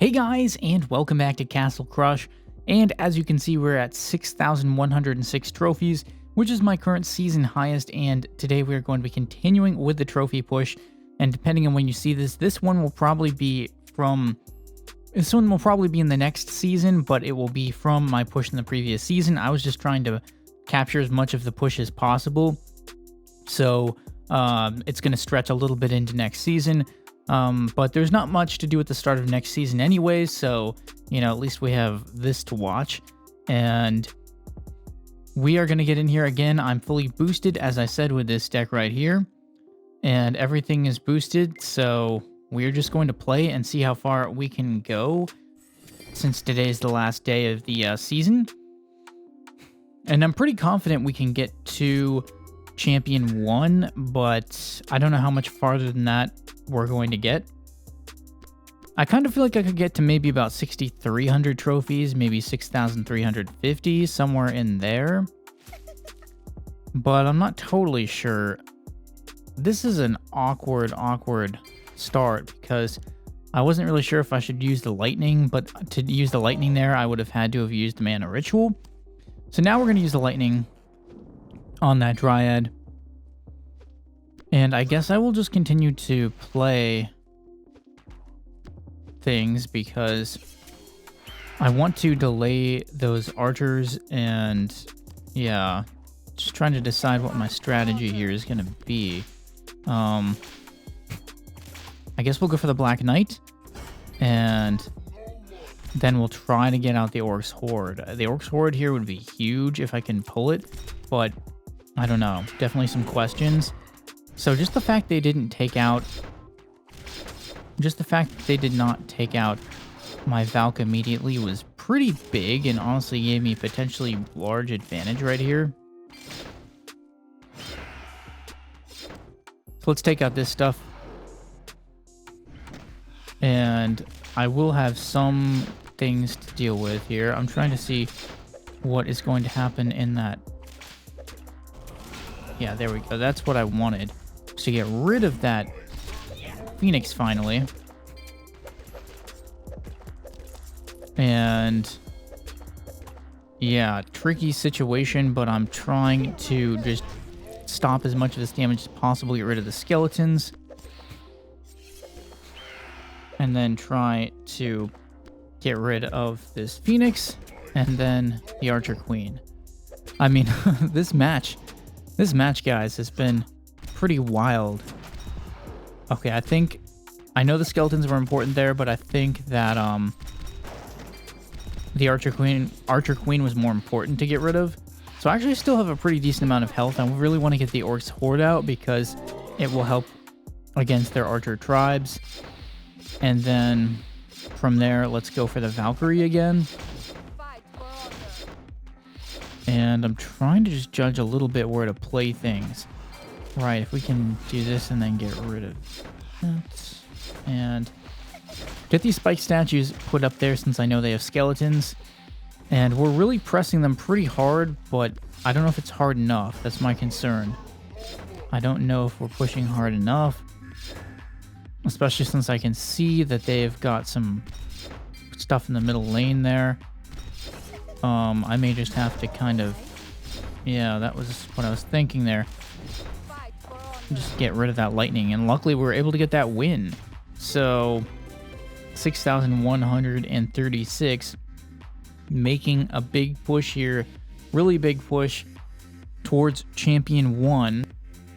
Hey guys, and welcome back to Castle Crush. And as you can see, we're at 6,106 trophies, which is my current season highest. And today we are going to be continuing with the trophy push. And depending on when you see this, this one will probably be in the next season, but it will be from my push in the previous season. I was just trying to capture as much of the push as possible. So it's going to stretch a little bit into next season. But there's not much to do at the start of next season anyway, so, at least we have this to watch. And we are going to get in here again. I'm fully boosted, as I said, with this deck right here. And everything is boosted, so we're just going to play and see how far we can go, since today is the last day of the season. And I'm pretty confident we can get to Champion 1, but I don't know how much farther than that we're going to get. I kind of feel like I could get to maybe about 6,300 trophies, maybe 6,350, somewhere in there. But I'm not totally sure. This is an awkward start because I wasn't really sure if I should use the lightning, but to use the lightning there, I would have had to have used the mana ritual. So now we're going to use the lightning on that Dryad. And I guess I will just continue to play things because I want to delay those archers, and yeah, just trying to decide what my strategy here is going to be. I guess we'll go for the Black Knight, and then we'll try to get out the Orc's Horde. The Orc's Horde here would be huge if I can pull it, but I don't know. Definitely some questions. So just the fact they didn't take out... Just the fact that they did not take out my Valk immediately was pretty big, and honestly gave me a potentially large advantage right here. So let's take out this stuff. And I will have some things to deal with here. I'm trying to see what is going to happen in that. Yeah, there we go. That's what I wanted. To get rid of that Phoenix finally. And yeah, tricky situation, but I'm trying to just stop as much of this damage as possible, get rid of the skeletons, and then try to get rid of this Phoenix, and then the Archer Queen. I mean, this match, guys, has been pretty wild. Okay, I know the skeletons were important there, but I think that the Archer Queen was more important to get rid of. So I actually still have a pretty decent amount of health. I really want to get the Orc's Horde out because it will help against their Archer tribes. And then from there, let's go for the Valkyrie again. And I'm trying to just judge a little bit where to play things. Right, if we can do this and then get rid of that. And get these spike statues put up there since I know they have skeletons. And we're really pressing them pretty hard, but I don't know if it's hard enough. That's my concern. I don't know if we're pushing hard enough. Especially since I can see that they've got some stuff in the middle lane there. I may just have to kind of... Yeah, that was what I was thinking there. Just get rid of that lightning, and luckily we were able to get that win. So 6,136, making a big push here, really big push towards Champion 1.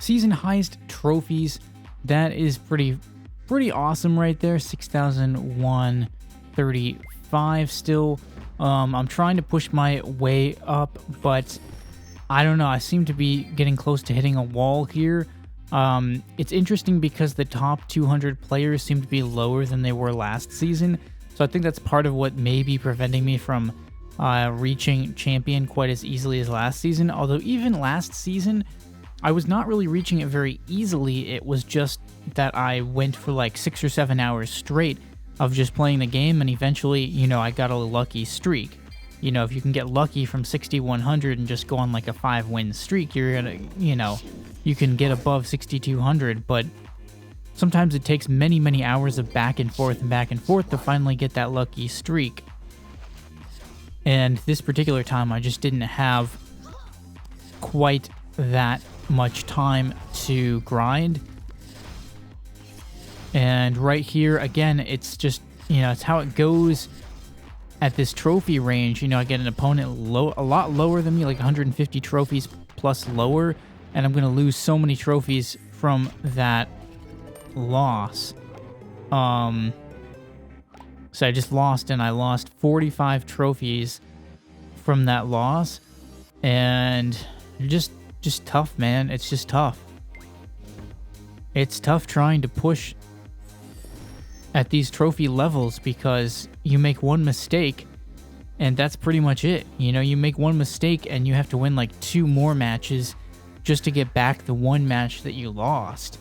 Season highest trophies, that is pretty awesome right there. 6,135 still. I'm trying to push my way up, but I don't know, I seem to be getting close to hitting a wall here. It's interesting because the top 200 players seem to be lower than they were last season, so I think that's part of what may be preventing me from reaching Champion quite as easily as last season. Although even last season, I was not really reaching it very easily. It was just that I went for like 6 or 7 hours straight of just playing the game, and eventually, I got a lucky streak. If you can get lucky from 6,100 and just go on like a 5-win streak, you're gonna, you can get above 6,200, but sometimes it takes many, many hours of back and forth to finally get that lucky streak. And this particular time, I just didn't have quite that much time to grind. And right here, again, it's just, you know, it's how it goes at this trophy range. You know, I get an opponent a lot lower than me, like 150 trophies plus lower, and I'm going to lose so many trophies from that loss. So I just lost, and I lost 45 trophies from that loss, and just tough, man. It's just tough. It's tough trying to push at these trophy levels because you make one mistake and that's pretty much it. You know, you make one mistake and you have to win like 2 more matches just to get back the one match that you lost.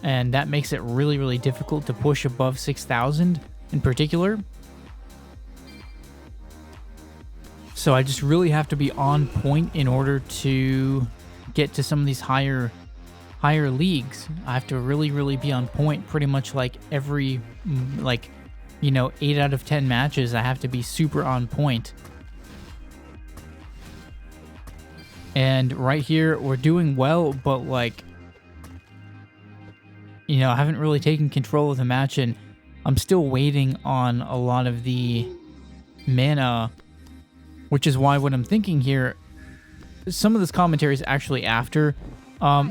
And that makes it really, really difficult to push above 6,000 in particular. So I just really have to be on point in order to get to some of these higher leagues. I have to really, really be on point pretty much like every, like, you know, 8 out of 10 matches. I have to be super on point. And right here, we're doing well, but like, you know, I haven't really taken control of the match, and I'm still waiting on a lot of the mana, which is why what I'm thinking here, some of this commentary is actually after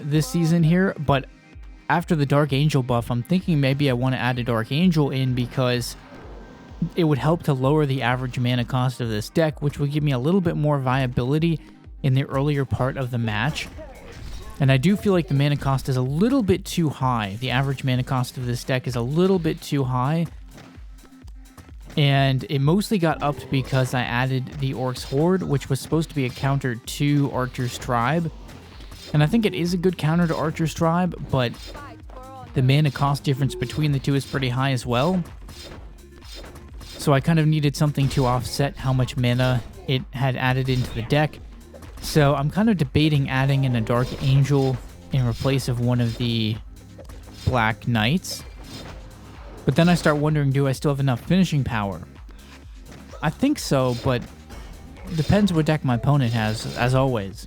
this season here, but after the Dark Angel buff, I'm thinking maybe I want to add a Dark Angel in because it would help to lower the average mana cost of this deck, which would give me a little bit more viability in the earlier part of the match. And I do feel like the mana cost is a little bit too high. The average mana cost of this deck is a little bit too high. And it mostly got upped because I added the Orc's Horde, which was supposed to be a counter to Archer's Tribe. And I think it is a good counter to Archer's Tribe, but the mana cost difference between the two is pretty high as well. So I kind of needed something to offset how much mana it had added into the deck. So I'm kind of debating adding in a Dark Angel in replace of one of the Black Knights. But then I start wondering, do I still have enough finishing power? I think so, but it depends what deck my opponent has, as always.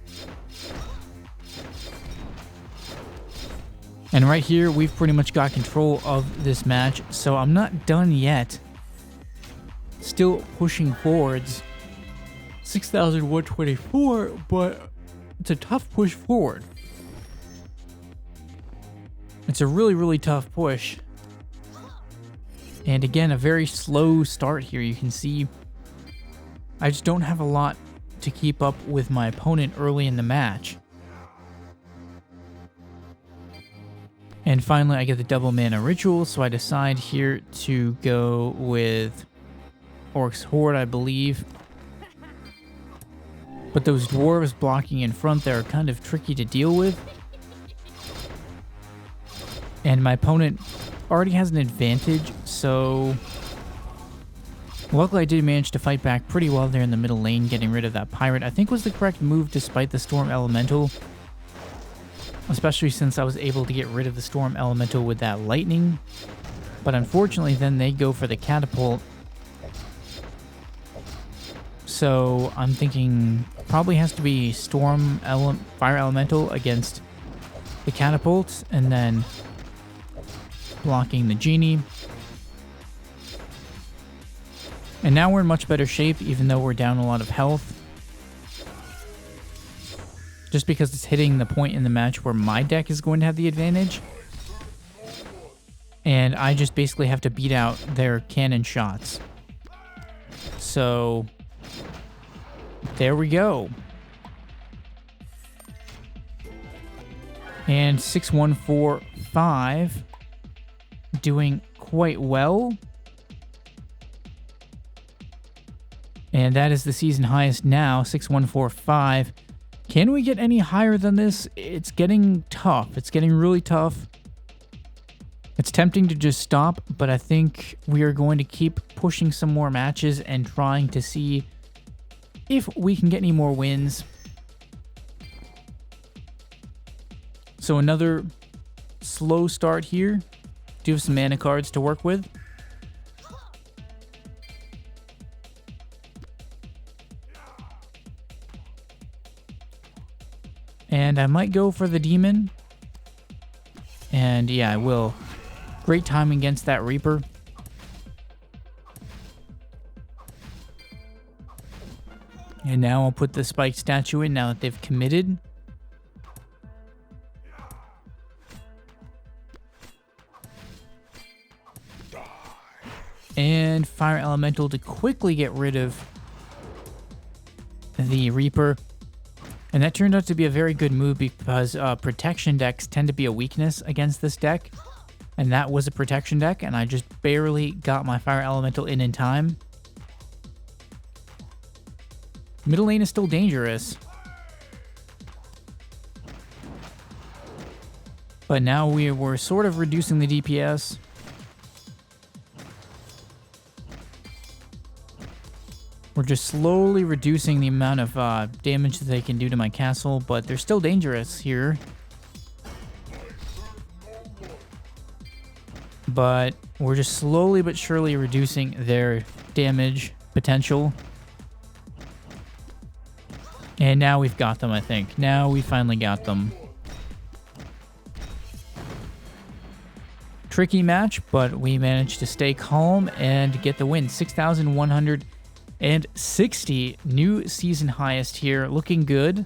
And right here, we've pretty much got control of this match, so I'm not done yet. Still pushing forwards. 6,124, but it's a tough push forward. It's a really, really tough push. And again, a very slow start here. You can see I just don't have a lot to keep up with my opponent early in the match. And finally, I get the double mana ritual, so I decide here to go with Orc's Horde, I believe. But those dwarves blocking in front there are kind of tricky to deal with. And my opponent already has an advantage, so luckily I did manage to fight back pretty well there in the middle lane, getting rid of that pirate. I think was the correct move despite the Storm Elemental, especially since I was able to get rid of the Storm Elemental with that lightning. But unfortunately then they go for the catapult. So I'm thinking probably has to be Fire Elemental against the catapult, and then blocking the genie. And now we're in much better shape, even though we're down a lot of health. Just because it's hitting the point in the match where my deck is going to have the advantage. And I just basically have to beat out their cannon shots. So there we go. And 6145 doing quite well. And that is the season highest now, 6145. Can we get any higher than this? It's getting tough. It's getting really tough. It's tempting to just stop, but I think we are going to keep pushing some more matches and trying to see if we can get any more wins. So another slow start here. do have some mana cards to work with. And I might go for the demon. And yeah, I will. Great timing against that Reaper. And now I'll put the spiked statue in now that they've committed. And Fire Elemental to quickly get rid of the Reaper. And that turned out to be a very good move because protection decks tend to be a weakness against this deck. And that was a protection deck, and I just barely got my Fire Elemental in time. Middle lane is still dangerous. But now we're sort of reducing the DPS. We're just slowly reducing the amount of damage that they can do to my castle, but they're still dangerous here. But we're just slowly but surely reducing their damage potential. And now we've got them, I think. Now we finally got them. Tricky match, but we managed to stay calm and get the win. 6,160, new season highest here, looking good.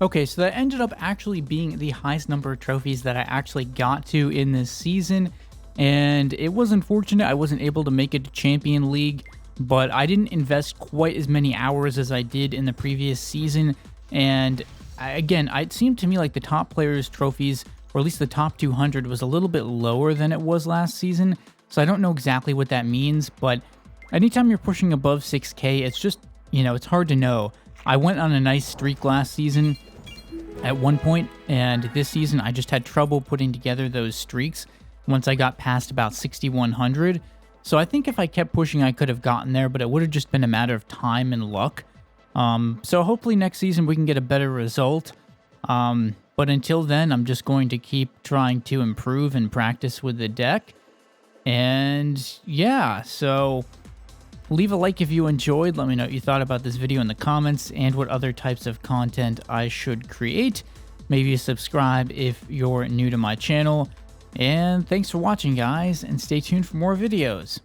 Okay, so that ended up actually being the highest number of trophies that I actually got to in this season, and it was unfortunate I wasn't able to make it to Champion League, but I didn't invest quite as many hours as I did in the previous season, and again, it seemed to me like the top players' trophies, or at least the top 200, was a little bit lower than it was last season, so I don't know exactly what that means, but anytime you're pushing above 6K, it's just, you know, it's hard to know. I went on a nice streak last season at one point, and this season I just had trouble putting together those streaks once I got past about 6,100. So I think if I kept pushing, I could have gotten there, but it would have just been a matter of time and luck. So hopefully next season we can get a better result. But until then, I'm just going to keep trying to improve and practice with the deck. And yeah, so leave a like if you enjoyed. Let me know what you thought about this video in the comments and what other types of content I should create. Maybe subscribe if you're new to my channel. And thanks for watching, guys, and stay tuned for more videos.